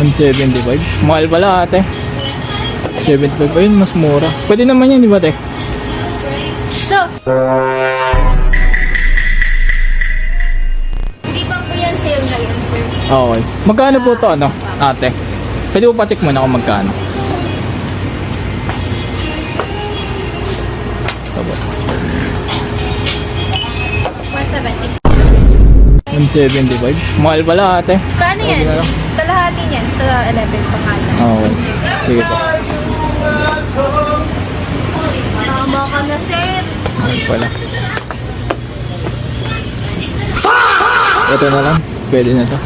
175. Mahal pala ate. 75 pa yun, mas mura. Pwede naman yan, di ba te? So, hindi pa po yan sale ngayon, sir. Okay. Magkano po to ano, ate? Pwede po pa-check muna kung magkano. Tabo. 170. 175. Mahal pala ate. Kano yan? Okay na lang. Kalahati niyan sa 11 pangalan. Okay. Sige po. Tama ka na, sir. Mahal pala. Ito na lang. Pwede na to.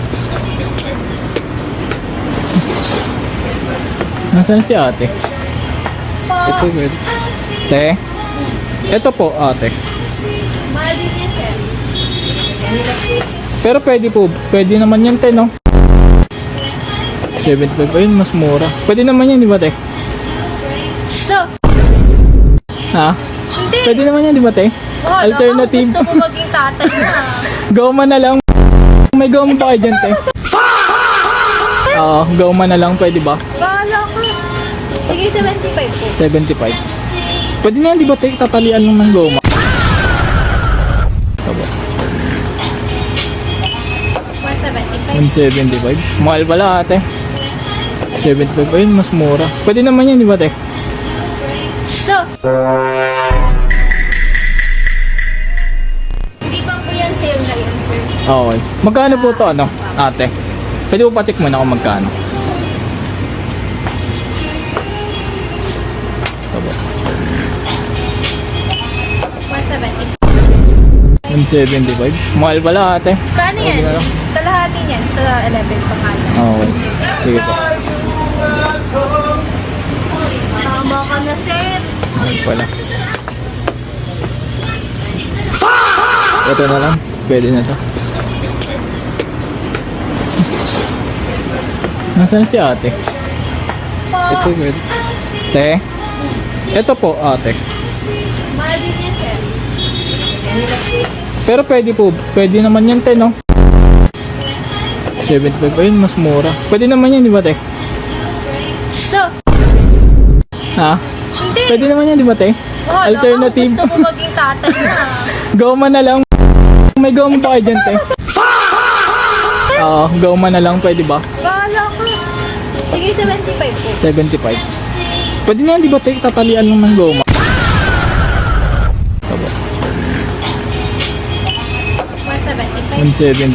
Nasaan si ate? Ito pwede. Te? Ito po ate. Mahal din yan, sir. Pero pwede po. Pwede naman yan te no? 75 pa yun, mas mura. Pwede naman yan di ba te? So, Ha? hindi. Pwede naman yan di ba te? Wala Alternative. ka, gusto mo maging tatay na. Goma na lang. May goma pa kayo dyan te? Oo, goma na lang pwede ba? Bahala ka. Sige, 75 po. 75. Pwede na yan di ba te? Tatalian lang ng goma. Tabo. 175. 175. Mahal pala ate. 75 pa yun, mas mura. Pwede naman yan di ba te? So, hindi pa po yan sale ngayon, sir. Okay. Magkano po to ano, ate? Pwede po pa-check muna kung magkano. Tabo. 170. 175. Mahal pala ate. Kano yan? Okay na lang. Kalahati niyan sa 11 pangalan. Okay. Sige po. Tama ka na, sir. Mahal pala. Ito na lang. Pwede na to. Nasaan si ate? Ito pwede. Te? Ito po ate. Mahal din yan, sir. Pero pwede po. Pwede naman yan te no? 75 pa yun, mas mura. Pwede naman yan di ba te? So, Ha? hindi. Pwede naman yan di ba te? Wala Alternative. ka, gusto mo maging tatay na. Goma na lang. May goma pa kayo dyan te? Oo, goma na lang pwede ba? Bahala ka. Sige, 75 po. 75. Pwede na yan di ba te? Tatalian lang ng goma. Tabo. 175. 170.